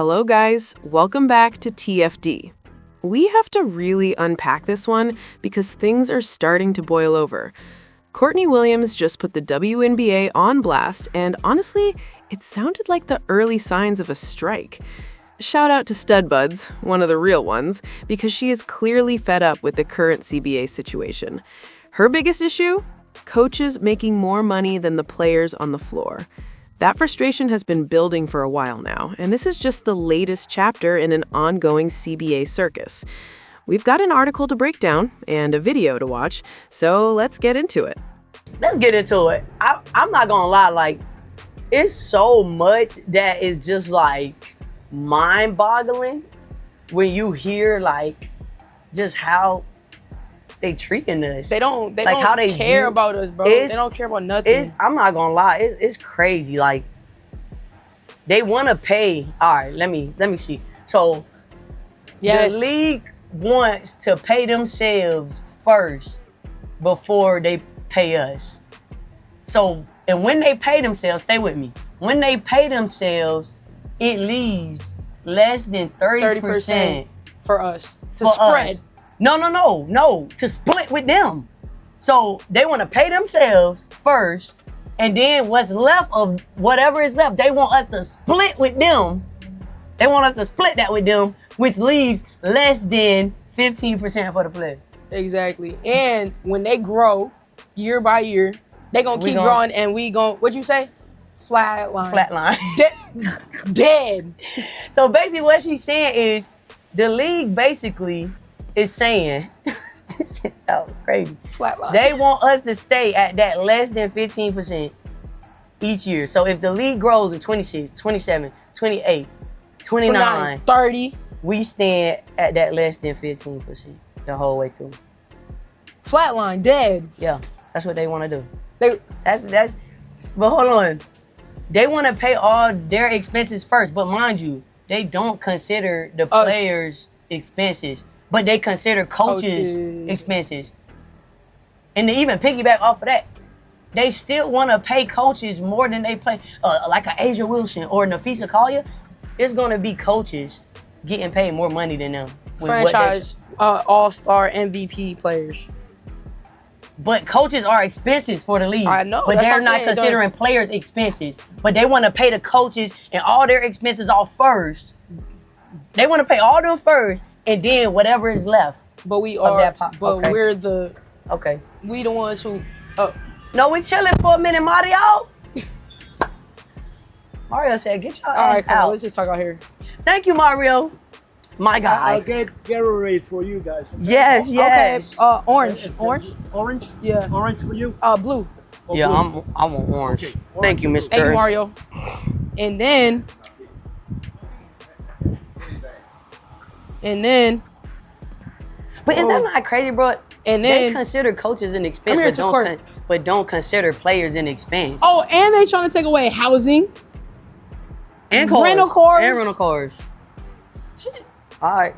Hello guys, welcome back to TFD. We have to really unpack this one because things are starting to boil over. Courtney Williams just put the WNBA on blast, and honestly, it sounded like the early signs of a strike. Shout out to Studbuds, one of the real ones, because she is clearly fed up with the current CBA situation. Her biggest issue? Coaches making more money than the players on the floor. That frustration has been building for a while now, and this is just the latest chapter in an ongoing CBA circus. We've got an article to break down and a video to watch, so let's get into it. Let's get into it. I'm not gonna lie, it's so much that is just mind-boggling when you hear just how they treating us. They don't how they care about us, bro. They don't care about nothing. I'm not gonna lie, it's crazy. They wanna pay. All right, let me see. So Yes. the league wants to pay themselves first before they pay us. So, and when they pay themselves, stay with me. When they pay themselves, it leaves less than 30% for us to for spread. us. No, to split with them. So they want to pay themselves first, and then what's left of whatever is left, they want us to split with them. They want us to split that with them, which leaves less than 15% for the players. Exactly. And when they grow year by year, they gonna keep growing, and we gon' what'd you say? Flatline. Dead. So basically what she's saying is the league basically is saying, that was crazy. Flatline. They want us to stay at that less than 15% each year. So if the league grows in 26, 27, 28, 29, 30. we stand at that less than 15% the whole way through. Flatline, dead. Yeah, that's what they want to do. They That's. But hold on, they want to pay all their expenses first. But mind you, they don't consider the players' expenses, but they consider coaches' expenses. And to even piggyback off of that, they still want to pay coaches more than they pay, like an Asia Wilson or Nafisa Collier. It's gonna be coaches getting paid more money than them. with what franchise all-star MVP players. But coaches are expenses for the league. I know. But that's they're what I'm not saying. considering players' expenses. But they want to pay the coaches and all their expenses off first. They want to pay all them first, and then whatever is left. But we of are. that But okay. we're the. Okay. We the ones who. No, we chilling for a minute, Mario. Mario said, "Get your All ass right, come on. out." Let's just talk out here. Thank you, Mario. My guy. I'll get a raise for you guys. Okay? Yes, yes. Okay. Orange. Orange. Orange? Yeah. Orange for you? Blue. Or Yeah, blue? I want orange. Okay, Thank you, Mr. Thank you, Mario. And then. But is that not crazy, bro? And They then. consider coaches an expense, Come here but to don't, court. but don't consider players an expense. Oh, and they trying to take away housing. And cars. rental cars. And rental cars. All right.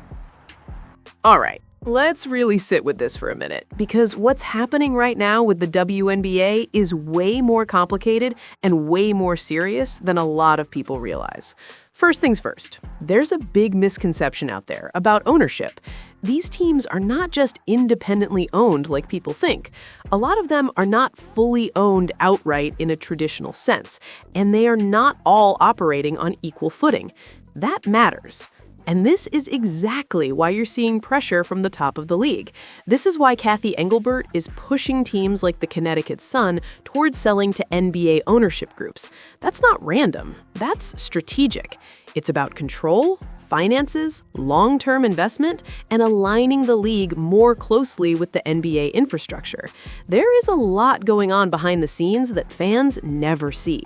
All right, let's really sit with this for a minute, because what's happening right now with the WNBA is way more complicated and way more serious than a lot of people realize. First things first, there's a big misconception out there about ownership. These teams are not just independently owned like people think. A lot of them are not fully owned outright in a traditional sense, and they are not all operating on equal footing. That matters. And this is exactly why you're seeing pressure from the top of the league. This is why Kathy Engelbert is pushing teams like the Connecticut Sun towards selling to NBA ownership groups. That's not random. That's strategic. It's about control, finances, long-term investment, and aligning the league more closely with the NBA infrastructure. There is a lot going on behind the scenes that fans never see.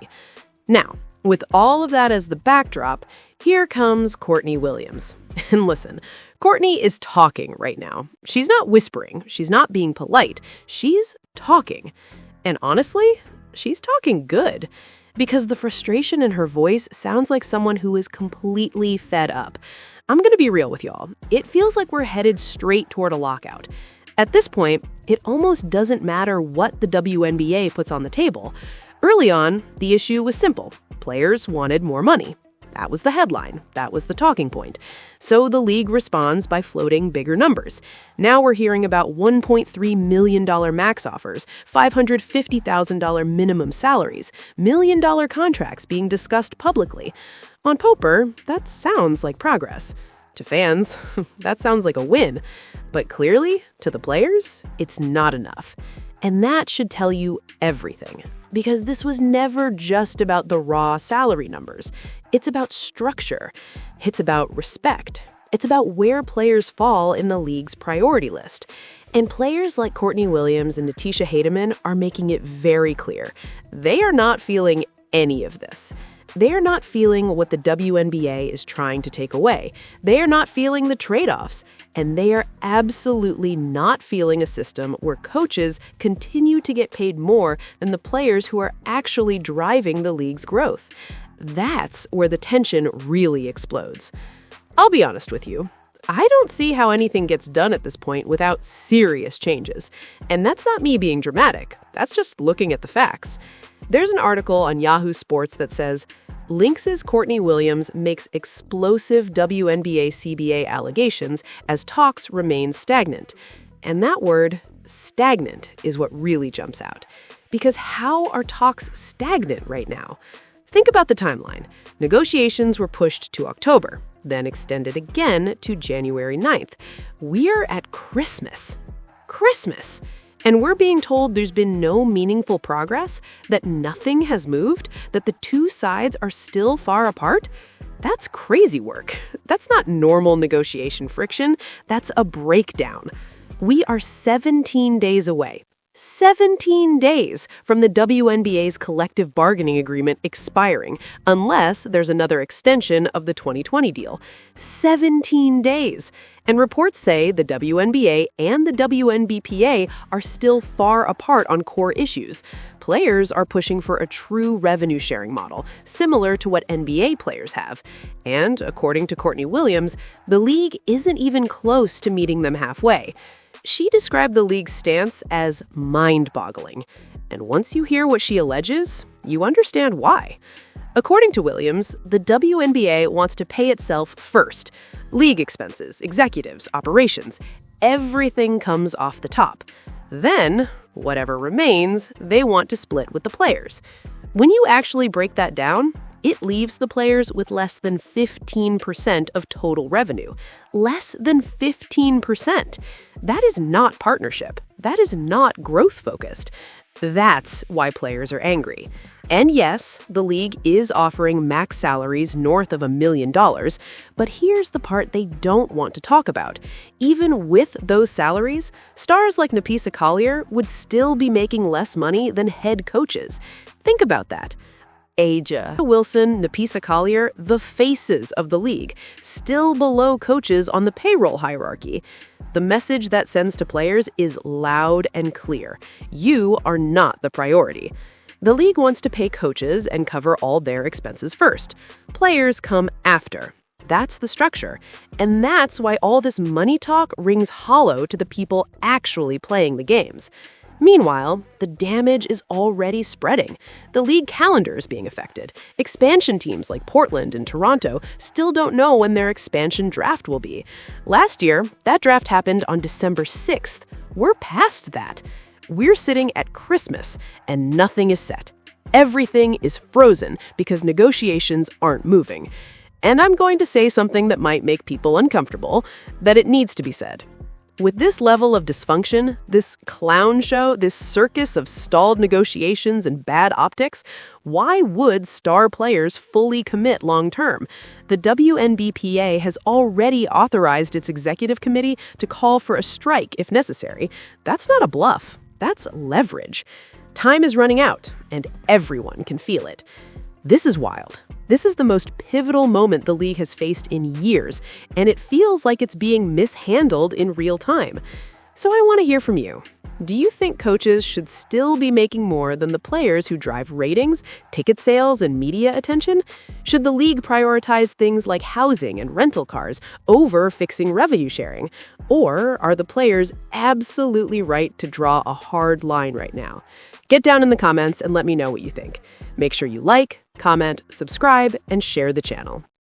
Now, with all of that as the backdrop, here comes Courtney Williams. And listen, Courtney is talking right now. She's not whispering. She's not being polite. She's talking. And honestly, she's talking good. Because the frustration in her voice sounds like someone who is completely fed up. I'm going to be real with y'all. It feels like we're headed straight toward a lockout. At this point, it almost doesn't matter what the WNBA puts on the table. Early on, the issue was simple. Players wanted more money. That was the headline. That was the talking point. So the league responds by floating bigger numbers. Now we're hearing about $1.3 million max offers, $550,000 minimum salaries, million-dollar contracts being discussed publicly. On paper, that sounds like progress. To fans, that sounds like a win. But clearly, to the players, it's not enough. And that should tell you everything. Because this was never just about the raw salary numbers. It's about structure. It's about respect. It's about where players fall in the league's priority list. And players like Courtney Williams and Natisha Haydeman are making it very clear. They are not feeling any of this. They are not feeling what the WNBA is trying to take away. They are not feeling the trade-offs. And they are absolutely not feeling a system where coaches continue to get paid more than the players who are actually driving the league's growth. That's where the tension really explodes. I'll be honest with you. I don't see how anything gets done at this point without serious changes. And that's not me being dramatic. That's just looking at the facts. There's an article on Yahoo Sports that says, Lynx's Courtney Williams makes explosive Wnba Cba allegations as talks remain stagnant. And that word, stagnant, is what really jumps out. Because how are talks stagnant right now? Think about the timeline. Negotiations were pushed to October, then extended again to January 9th. We're at Christmas. Christmas! And we're being told there's been no meaningful progress, that nothing has moved, that the two sides are still far apart? That's crazy work. That's not normal negotiation friction. That's a breakdown. We are 17 days away. 17 days from the WNBA's collective bargaining agreement expiring, unless there's another extension of the 2020 deal. 17 days. And reports say the WNBA and the WNBPA are still far apart on core issues. Players are pushing for a true revenue-sharing model, similar to what NBA players have. And, according to Courtney Williams, the league isn't even close to meeting them halfway. She described the league's stance as mind-boggling. And once you hear what she alleges, you understand why. According to Williams, the WNBA wants to pay itself first. League expenses, executives, operations, everything comes off the top. Then, whatever remains, they want to split with the players. When you actually break that down, it leaves the players with less than 15% of total revenue. Less than 15%. That is not partnership. That is not growth-focused. That's why players are angry. And yes, the league is offering max salaries north of $1 million, but here's the part they don't want to talk about. Even with those salaries, stars like Wnba Cba would still be making less money than head coaches. Think about that. A'ja Wilson, Wnba Cba, the faces of the league, still below coaches on the payroll hierarchy. The message that sends to players is loud and clear. You are not the priority. The league wants to pay coaches and cover all their expenses first. Players come after. That's the structure. And that's why all this money talk rings hollow to the people actually playing the games. Meanwhile, the damage is already spreading. The league calendar is being affected. Expansion teams like Portland and Toronto still don't know when their expansion draft will be. Last year, that draft happened on December 6th. We're past that. We're sitting at Christmas, and nothing is set. Everything is frozen because negotiations aren't moving. And I'm going to say something that might make people uncomfortable, that it needs to be said. With this level of dysfunction, this clown show, this circus of stalled negotiations and bad optics, why would star players fully commit long-term? The WNBPA has already authorized its executive committee to call for a strike if necessary. That's not a bluff. That's leverage. Time is running out, and everyone can feel it. This is wild. This is the most pivotal moment the league has faced in years, and it feels like it's being mishandled in real time. So I want to hear from you. Do you think coaches should still be making more than the players who drive ratings, ticket sales, and media attention? Should the league prioritize things like housing and rental cars over fixing revenue sharing? Or are the players absolutely right to draw a hard line right now? Get down in the comments and let me know what you think. Make sure you like, comment, subscribe, and share the channel.